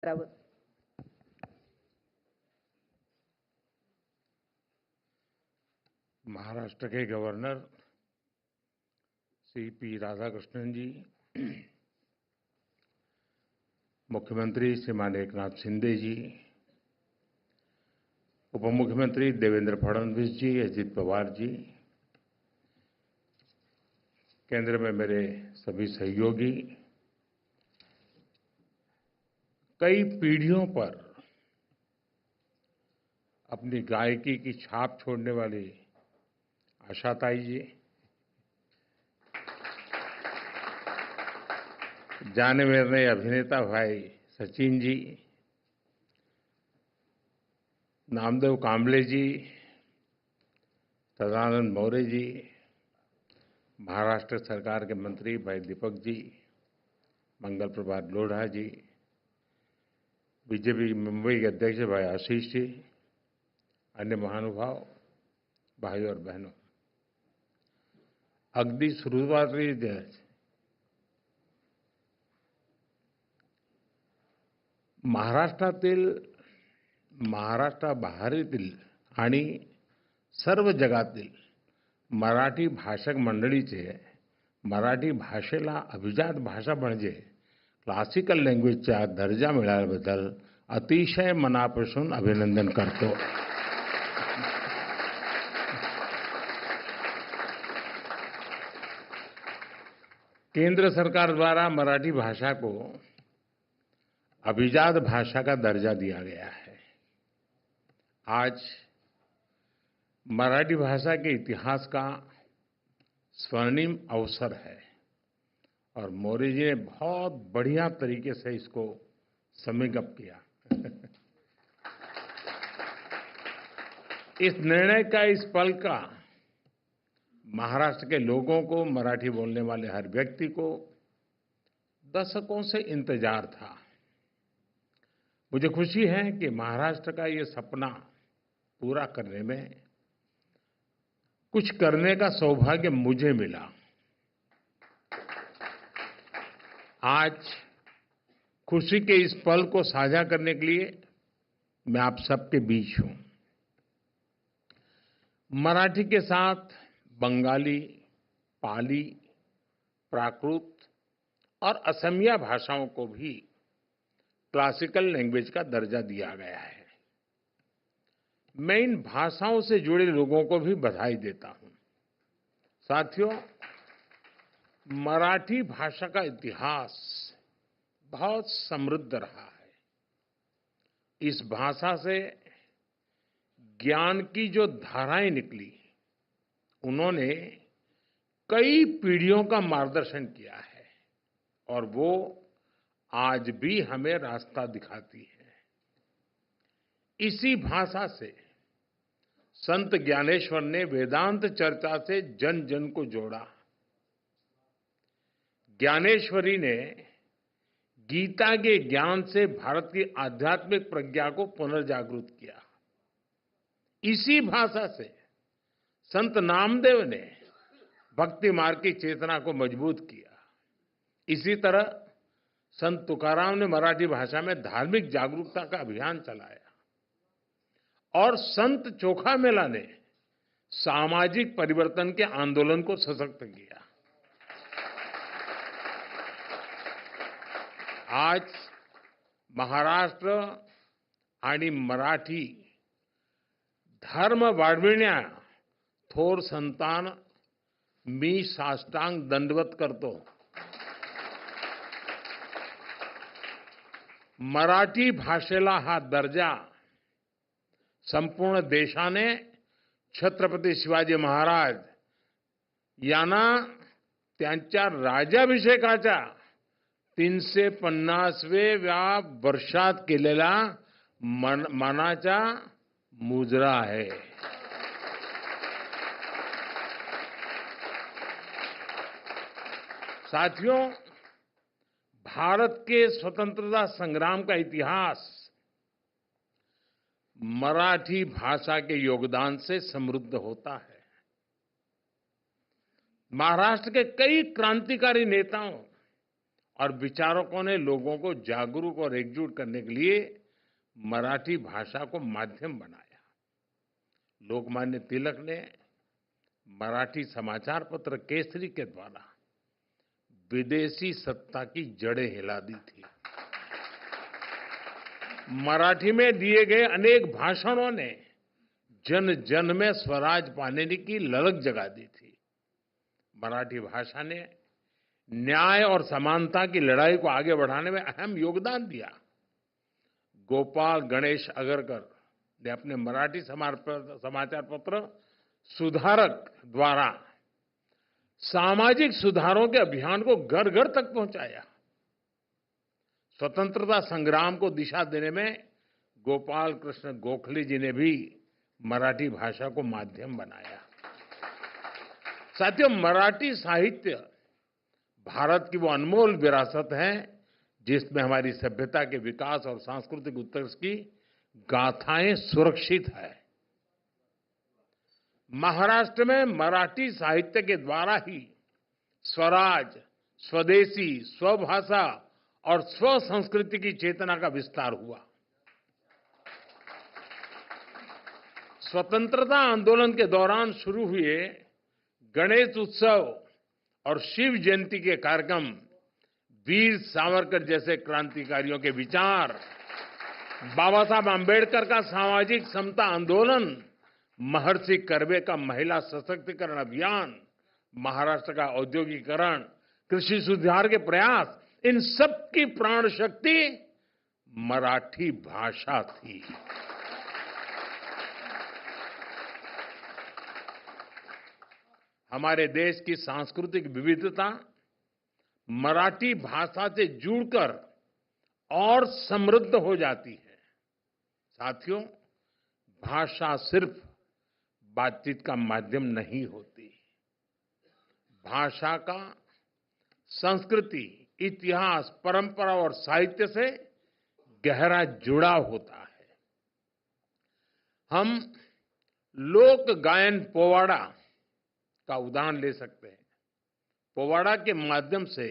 करावं. महाराष्ट्र के governor Shri P Radhakrishnan जी, मुख्यमंत्री श्रीमान एकनाथ शिंदे जी, उप मुख्यमंत्री देवेंद्र फडणवीस जी, अजित पवार जी, केंद्र में मेरे सभी सहयोगी, कई पीढ़ियों पर अपनी गायकी की छाप छोड़ने वाली आशाताई जी, जाने माने अभिनेता भाई सचिन जी, नामदेव कांबले जी, सदानंद मौर्य जी, महाराष्ट्र सरकार के मंत्री भाई दीपक जी, मंगल प्रभात लोढ़ा जी, बीजेपी मुंबई के अध्यक्ष भाई आशीष जी, अन्य महानुभाव भाई और बहनों, अगदी सुरुवातीलाच महाराष्ट्रातील, महाराष्ट्राबाहेरील आणि सर्व जगातील मराठी भाषक मंडळीचे मराठी भाषेला अभिजात भाषा म्हणजे क्लासिकल लँग्वेजचा दर्जा मिळाल्याबद्दल अतिशय मनापासून अभिनंदन करतो. केंद्र सरकार द्वारा मराठी भाषा को अभिजात भाषा का दर्जा दिया गया है. आज मराठी भाषा के इतिहास का स्वर्णिम अवसर है और मौर्य जी ने बहुत बढ़िया तरीके से इसको समेकअप किया. इस निर्णय का, इस पल का महाराष्ट्र के लोगों को, मराठी बोलने वाले हर व्यक्ति को दशकों से इंतजार था. मुझे खुशी है कि महाराष्ट्र का ये सपना पूरा करने में कुछ करने का सौभाग्य मुझे मिला. आज खुशी के इस पल को साझा करने के लिए मैं आप सबके बीच हूं. मराठी के साथ बंगाली, पाली, प्राकृत और असमिया भाषाओं को भी क्लासिकल लैंग्वेज का दर्जा दिया गया है. मैं इन भाषाओं से जुड़े लोगों को भी बधाई देता हूं. साथियों, मराठी भाषा का इतिहास बहुत समृद्ध रहा है. इस भाषा से ज्ञान की जो धाराएं निकली, उन्होंने कई पीढ़ियों का मार्गदर्शन किया है और वो आज भी हमें रास्ता दिखाती है. इसी भाषा से संत ज्ञानेश्वर ने वेदांत चर्चा से जन जन को जोड़ा. ज्ञानेश्वरी ने गीता के ज्ञान से भारत की आध्यात्मिक प्रज्ञा को पुनर्जागृत किया. इसी भाषा से संत नामदेव ने भक्ति मार्ग की चेतना को मजबूत किया. इसी तरह संत तुकाराम ने मराठी भाषा में धार्मिक जागरूकता का अभियान चलाया और संत चोखा मेला ने सामाजिक परिवर्तन के आंदोलन को सशक्त किया. आज महाराष्ट्र आणि मराठी धर्म वाढविण्या थोर संतान मी साष्टांग दंडवत करतो. मराठी भाषेला हा दर्जा संपूर्ण देशाने छत्रपती शिवाजी महाराज यांना त्यांच्या राज्याभिषेकाच्या 350व्या वर्षात केलेला मानाचा मुजरा आहे. साथियों, भारत के स्वतंत्रता संग्राम का इतिहास मराठी भाषा के योगदान से समृद्ध होता है. महाराष्ट्र के कई क्रांतिकारी नेताओं और विचारकों ने लोगों को जागरूक और एकजुट करने के लिए मराठी भाषा को माध्यम बनाया। लोकमान्य तिलक ने मराठी समाचार पत्र केसरी के द्वारा विदेशी सत्ता की जड़ें हिला दी थी। मराठी में दिए गए अनेक भाषणों ने जन जन में स्वराज पाने की ललक जगा दी थी। मराठी भाषा ने न्याय और समानता की लड़ाई को आगे बढ़ाने में अहम योगदान दिया। गोपाल गणेश अगरकर ने अपने मराठी समाचार पत्र सुधारक द्वारा सामाजिक सुधारों के अभियान को घर घर तक पहुंचाया। स्वतंत्रता संग्राम को दिशा देने में गोपाल कृष्ण गोखले जी ने भी मराठी भाषा को माध्यम बनाया। साथियों, मराठी साहित्य भारत की वो अनमोल विरासत है जिसमें हमारी सभ्यता के विकास और सांस्कृतिक उत्कर्ष की गाथाएं सुरक्षित है। महाराष्ट्र में मराठी साहित्य के द्वारा ही स्वराज, स्वदेशी, स्वभाषा और स्व संस्कृति की चेतना का विस्तार हुआ। स्वतंत्रता आंदोलन के दौरान शुरू हुए गणेश उत्सव और शिव जयंती के कार्यक्रम वीर सावरकर जैसे क्रांतिकारियों के विचार, बाबा साहब आंबेडकर का सामाजिक समता आंदोलन, महर्षि कर्वे का महिला सशक्तिकरण अभियान, महाराष्ट्र का औद्योगिकरण, कृषि सुधार के प्रयास, इन सब की प्राण शक्ति मराठी भाषा थी। हमारे देश की सांस्कृतिक विविधता मराठी भाषा से जुड़कर और समृद्ध हो जाती है। साथियों, भाषा सिर्फ बातचीत का माध्यम नहीं होती। भाषा का संस्कृति, इतिहास, परंपरा और साहित्य से गहरा जुड़ाव होता है। हम लोक गायन पोवाड़ा का उदाहरण ले सकते हैं। पोवाड़ा के माध्यम से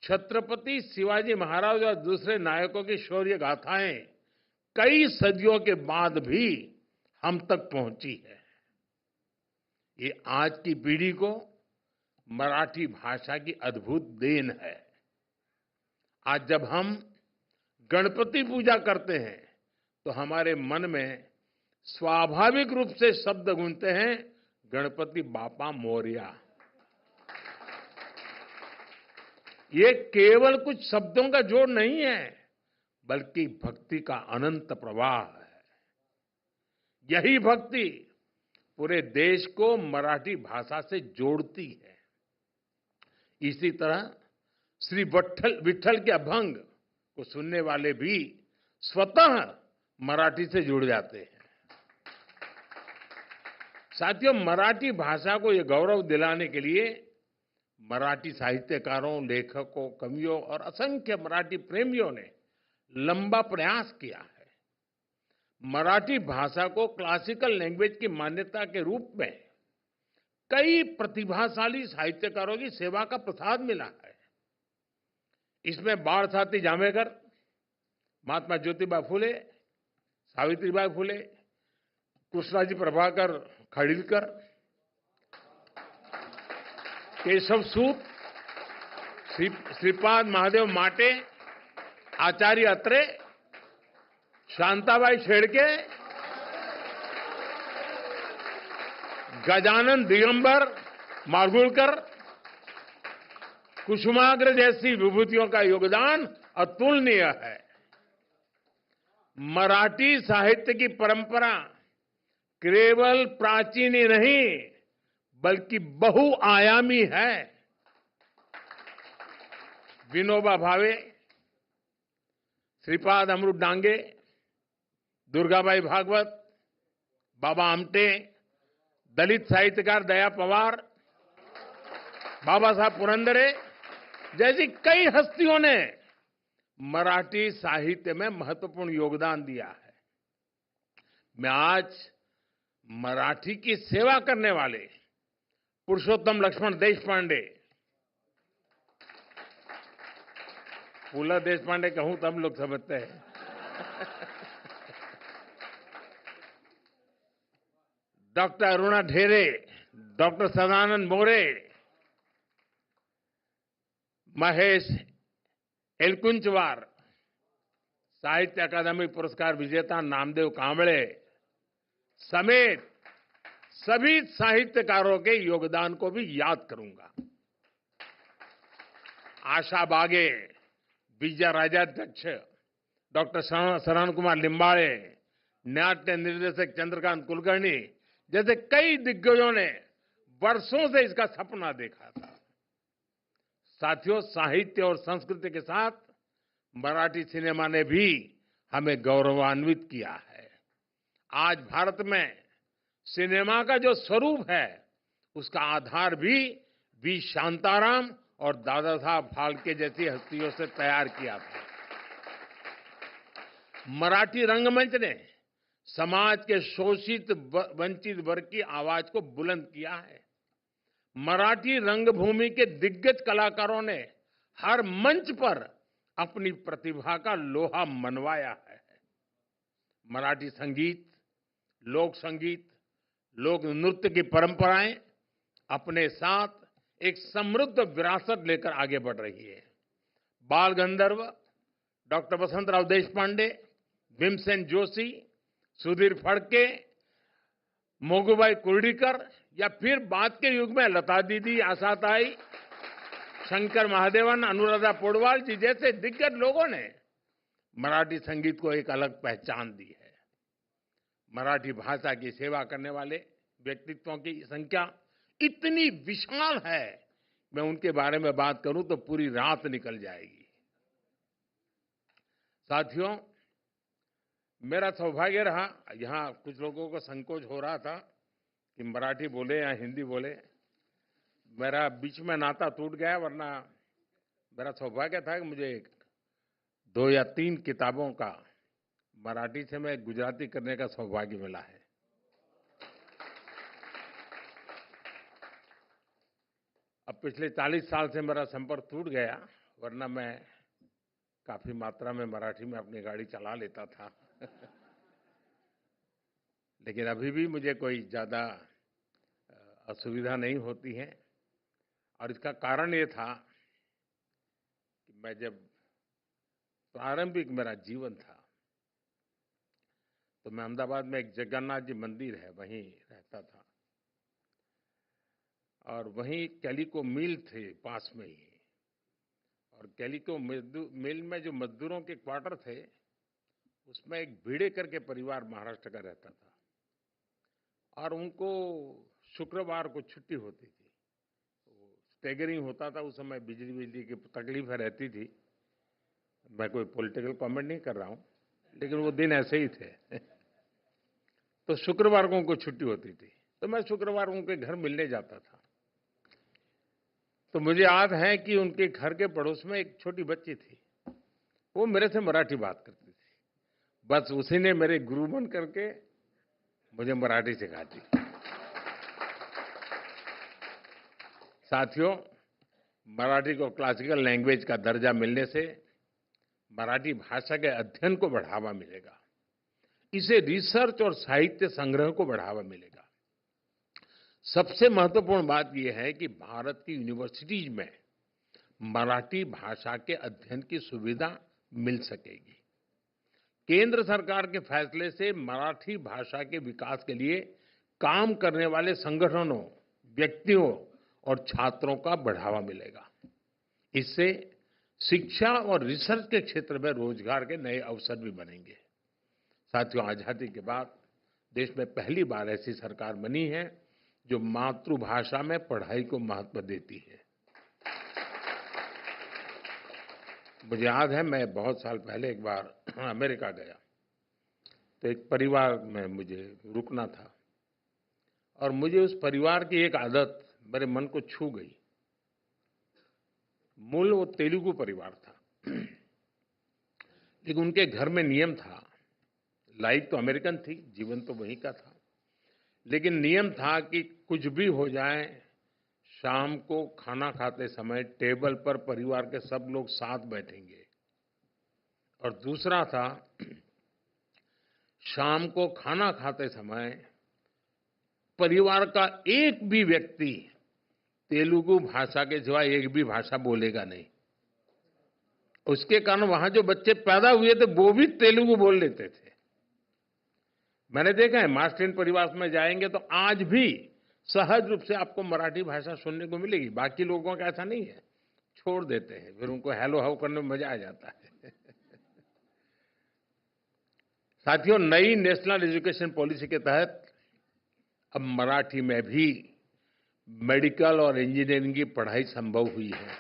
छत्रपति शिवाजी महाराज और दूसरे नायकों की शौर्य गाथाएं कई सदियों के बाद भी हम तक पहुंची है। ये आज की पीढ़ी को मराठी भाषा की अद्भुत देन है। आज जब हम गणपति पूजा करते हैं तो हमारे मन में स्वाभाविक रूप से शब्द गूंजते हैं, गणपति बापा मोरया। ये केवल कुछ शब्दों का जोड़ नहीं है, बल्कि भक्ति का अनंत प्रवाह है। यही भक्ति पूरे देश को मराठी भाषा से जोड़ती है। इसी तरह श्री विट्ठल के अभंग को सुनने वाले भी स्वतः मराठी से जुड़ जाते हैं। साथियों, मराठी भाषा को यह गौरव दिलाने के लिए मराठी साहित्यकारों, लेखकों, कवियों और असंख्य मराठी प्रेमियों ने लंबा प्रयास किया है। मराठी भाषा को क्लासिकल लैंग्वेज की मान्यता के रूप में कई प्रतिभाशाली साहित्यकारों की सेवा का प्रसाद मिला है। इसमें बाळ साथी जांभेकर, महात्मा ज्योतिबा फुले, सावित्रीबाई फुले, कृष्णाजी प्रभाकर खाडिलकर, केशव सूत, श्रीपाद महादेव माटे, आचार्य अत्रे, शांताबाई शेड़के, गजानन दिगंबर माडगूळकर, कुसुमाग्र जैसी विभूतियों का योगदान अतुलनीय है। मराठी साहित्य की परंपरा केवल प्राचीन ही नहीं बल्कि बहुआयामी है। विनोबा भावे, श्रीपाद अमृत डांगे, दुर्गाबाई भागवत, बाबा आमटे, दलित साहित्यकार दया पवार, बाबा साहब पुरंदरे जैसी कई हस्तियों ने मराठी साहित्य में महत्वपूर्ण योगदान दिया है। मैं आज मराठी की सेवा करने वाले पुरुषोत्तम लक्ष्मण देशपांडे, फूला देशपांडे कहूं तब लोग समझते हैं। डॉक्टर अरुणा ढेरे, डॉक्टर सदानंद मोरे, महेश एलकुंचवार, साहित्य अकादमी पुरस्कार विजेता नामदेव कांबळे समेत सभी साहित्यकारों के योगदान को भी याद करूंगा। आशा बागे, विजय राजाध्यक्ष, डॉक्टर शरण कुमार लिंबाड़े, नाट्य निर्देशक चंद्रकांत कुलकर्णी जैसे कई दिग्गजों ने वर्षों से इसका सपना देखा था। साथियों, साहित्य और संस्कृति के साथ मराठी सिनेमा ने भी हमें गौरवान्वित किया है। आज भारत में सिनेमा का जो स्वरूप है, उसका आधार भी वी शांताराम और दादा साहब फाल्के जैसी हस्तियों से तैयार किया था। मराठी रंगमंच ने समाज के शोषित वंचित वर्ग की आवाज को बुलंद किया है। मराठी रंगभूमि के दिग्गज कलाकारों ने हर मंच पर अपनी प्रतिभा का लोहा मनवाया है। मराठी संगीत, लोक संगीत, लोक नृत्य की परंपराएं अपने साथ एक समृद्ध विरासत लेकर आगे बढ़ रही है। बाल गंधर्व डॉक्टर वसंतराव देशपांडे, भीमसेन जोशी, सुधीर फडके, मोगूबाई कुर्डीकर या फिर बाद के युग में लता दीदी, आशाताई, शंकर महादेवन, अनुराधा पौडवाल जी जैसे दिग्गज लोगों ने मराठी संगीत को एक अलग पहचान दी है। मराठी भाषा की सेवा करने वाले व्यक्तित्वों की संख्या इतनी विशाल है, मैं उनके बारे में बात करूं तो पूरी रात निकल जाएगी। साथियों, मेरा सौभाग्य रहा, यहां कुछ लोगों को संकोच हो रहा था कि मराठी बोले या हिंदी बोले। मेरा बीच में नाता टूट गया, वरना मेरा सौभाग्य था कि मुझे 2 या 3 किताबों का मराठी से मैं गुजराती करने का सौभाग्य मिला है। अब पिछले 40 साल से मेरा संपर्क टूट गया, वरना मैं काफी मात्रा में मराठी में अपनी गाड़ी चला लेता था। लेकिन अभी भी मुझे कोई ज्यादा असुविधा नहीं होती है, और इसका कारण ये था कि मैं जब प्रारंभिक मेरा जीवन था तो मैं अहमदाबाद में एक जगन्नाथ जी मंदिर है, वहीं रहता था, और वहीं कैलिको मिल थे पास में ही, और कैलिको मिल में जो मजदूरों के क्वार्टर थे, उसमें एक भिड़े करके परिवार महाराष्ट्र का रहता था, और उनको शुक्रवार को छुट्टी होती थी। तो स्टैगरिंग होता था उस समय, बिजली की तकलीफ रहती थी। मैं कोई पॉलिटिकल कमेंट नहीं कर रहा हूं, लेकिन वो दिन ऐसे ही थे। तो शुक्रवार को उनको छुट्टी होती थी, तो मैं शुक्रवार उनके घर मिलने जाता था। तो मुझे याद है कि उनके घर के पड़ोस में एक छोटी बच्ची थी, वो मेरे से मराठी बात करती थी। बस उसी ने मेरे गुरु बन करके मुझे मराठी सिखा दी। साथियों, मराठी को क्लासिकल लैंग्वेज का दर्जा मिलने से मराठी भाषा के अध्ययन को बढ़ावा मिलेगा, इसे रिसर्च और साहित्य संग्रह को बढ़ावा मिलेगा। सबसे महत्वपूर्ण बात यह है कि भारत की यूनिवर्सिटीज में मराठी भाषा के अध्ययन की सुविधा मिल सकेगी। केंद्र सरकार के फैसले से मराठी भाषा के विकास के लिए काम करने वाले संगठनों, व्यक्तियों और छात्रों का बढ़ावा मिलेगा। इससे शिक्षा और रिसर्च के क्षेत्र में रोजगार के नए अवसर भी बनेंगे। साथियों, आजादी के बाद देश में पहली बार ऐसी सरकार बनी है जो मातृभाषा में पढ़ाई को महत्व देती है। मुझे याद है, मैं बहुत साल पहले एक बार अमेरिका गया, तो एक परिवार में मुझे रुकना था, और मुझे उस परिवार की एक आदत मेरे मन को छू गई। मूल वो तेलुगु परिवार था, लेकिन उनके घर में नियम था, लाइफ तो अमेरिकन थी, जीवन तो वहीं का था, लेकिन नियम था कि कुछ भी हो जाए, शाम को खाना खाते समय टेबल पर परिवार के सब लोग साथ बैठेंगे। और दूसरा था शाम को खाना खाते समय परिवार का एक भी व्यक्ति तेलुगु भाषा के सिवाय एक भी भाषा बोलेगा नहीं। उसके कारण वहां जो बच्चे पैदा हुए थे वो भी तेलुगु बोल लेते थे। मैंने देखा है मास ट्रेन परिवार में जाएंगे तो आज भी सहज रूप से आपको मराठी भाषा सुनने को मिलेगी। बाकी लोगों का ऐसा नहीं है, छोड़ देते हैं, फिर उनको हेलो हाउ करने में मजा आ जाता है। साथियों, नई नेशनल एजुकेशन पॉलिसी के तहत अब मराठी में भी मेडिकल और इंजीनियरिंग की पढ़ाई संभव हुई है।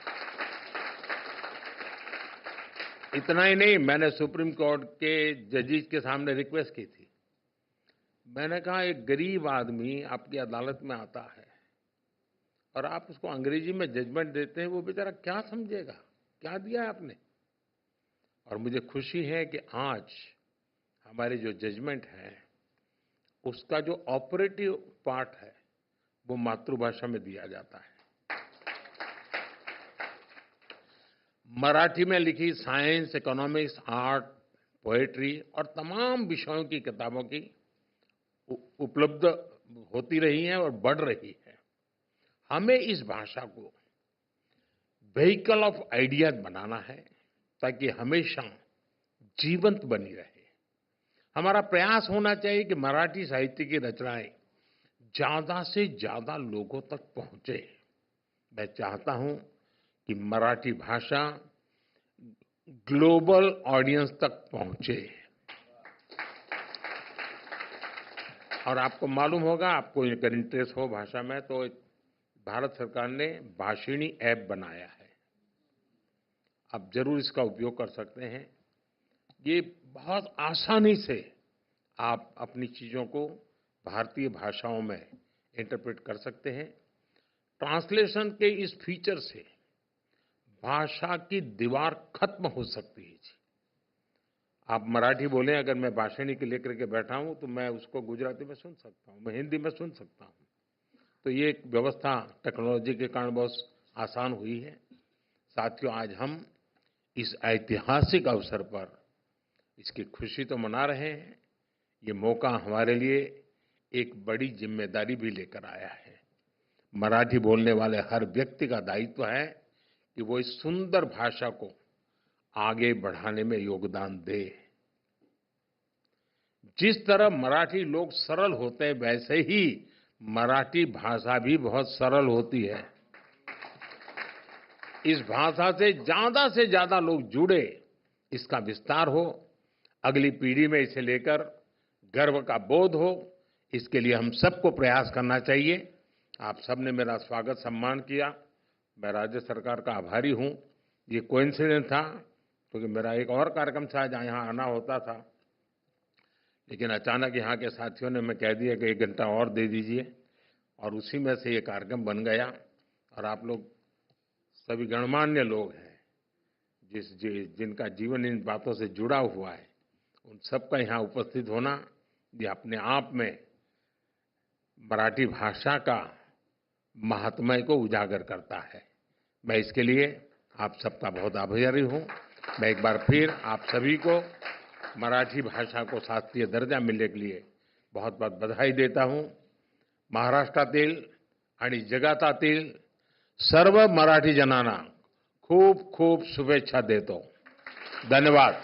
इतना ही नहीं, मैंने सुप्रीम कोर्ट के जजेस के सामने रिक्वेस्ट की थी। मैंने कहा एक गरीब आदमी आपकी अदालत में आता है और आप उसको अंग्रेजी में जजमेंट देते हैं, वो बेचारा क्या समझेगा, क्या दिया है आपने। और मुझे खुशी है कि आज हमारे जो जजमेंट है उसका जो ऑपरेटिव पार्ट है वो मातृभाषा में दिया जाता है। मराठी में लिखी साइंस, इकोनॉमिक्स, आर्ट, पोएट्री और तमाम विषयों की किताबों की उपलब्ध होती रही हैं और बढ़ रही है। हमें इस भाषा को व्हीकल ऑफ आइडियाज बनाना है ताकि हमेशा जीवंत बनी रहे। हमारा प्रयास होना चाहिए कि मराठी साहित्य की रचनाएं ज्यादा से ज्यादा लोगों तक पहुंचे। मैं चाहता हूं कि मराठी भाषा ग्लोबल ऑडियंस तक पहुंचे। और आपको मालूम होगा, आपको अगर इंटरेस्ट हो भाषा में, तो भारत सरकार ने भाषिणी ऐप बनाया है। आप जरूर इसका उपयोग कर सकते हैं। ये बहुत आसानी से आप अपनी चीजों को भारतीय भाषाओं में इंटरप्रेट कर सकते हैं। ट्रांसलेशन के इस फीचर से भाषा की दीवार खत्म हो सकती है। आप मराठी बोलें, अगर मैं भाषिणी के लेकर के बैठा हूं तो मैं उसको गुजराती में सुन सकता हूं, मैं हिंदी में सुन सकता हूं। तो ये एक व्यवस्था टेक्नोलॉजी के कारण बहुत आसान हुई है। साथियों, आज हम इस ऐतिहासिक अवसर पर इसकी खुशी तो मना रहे हैं, ये मौका हमारे लिए एक बड़ी जिम्मेदारी भी लेकर आया है। मराठी बोलने वाले हर व्यक्ति का दायित्व है कि वो इस सुंदर भाषा को आगे बढ़ाने में योगदान दे। जिस तरह मराठी लोग सरल होते हैं, वैसे ही मराठी भाषा भी बहुत सरल होती है। इस भाषा से ज्यादा लोग जुड़े, इसका विस्तार हो, अगली पीढ़ी में इसे लेकर गर्व का बोध हो, इसके लिए हम सबको प्रयास करना चाहिए। आप सबने मेरा स्वागत सम्मान किया, मैं राज्य सरकार का आभारी हूं। ये कोइंसिडेंस था क्योंकि मेरा एक और कार्यक्रम था जहां यहाँ आना होता था, लेकिन अचानक यहाँ के साथियों ने मैं कह दिया कि 1 घंटा और दे दीजिए, और उसी में से ये कार्यक्रम बन गया। और आप लोग सभी गणमान्य लोग हैं जिनका जीवन इन बातों से जुड़ा हुआ है, उन सबका यहाँ उपस्थित होना ये अपने आप में मराठी भाषा का महात्म्य को उजागर करता है। मैं इसके लिए आप सबका बहुत आभारी हूँ। मैं एक बार फिर आप सभी को मराठी भाषा को शास्त्रीय दर्जा मिलने के लिए बहुत बहुत बधाई देता हूँ। महाराष्ट्रातील आणि जगातील सर्व मराठी जनांना खूप खूप शुभेच्छा देतो। धन्यवाद।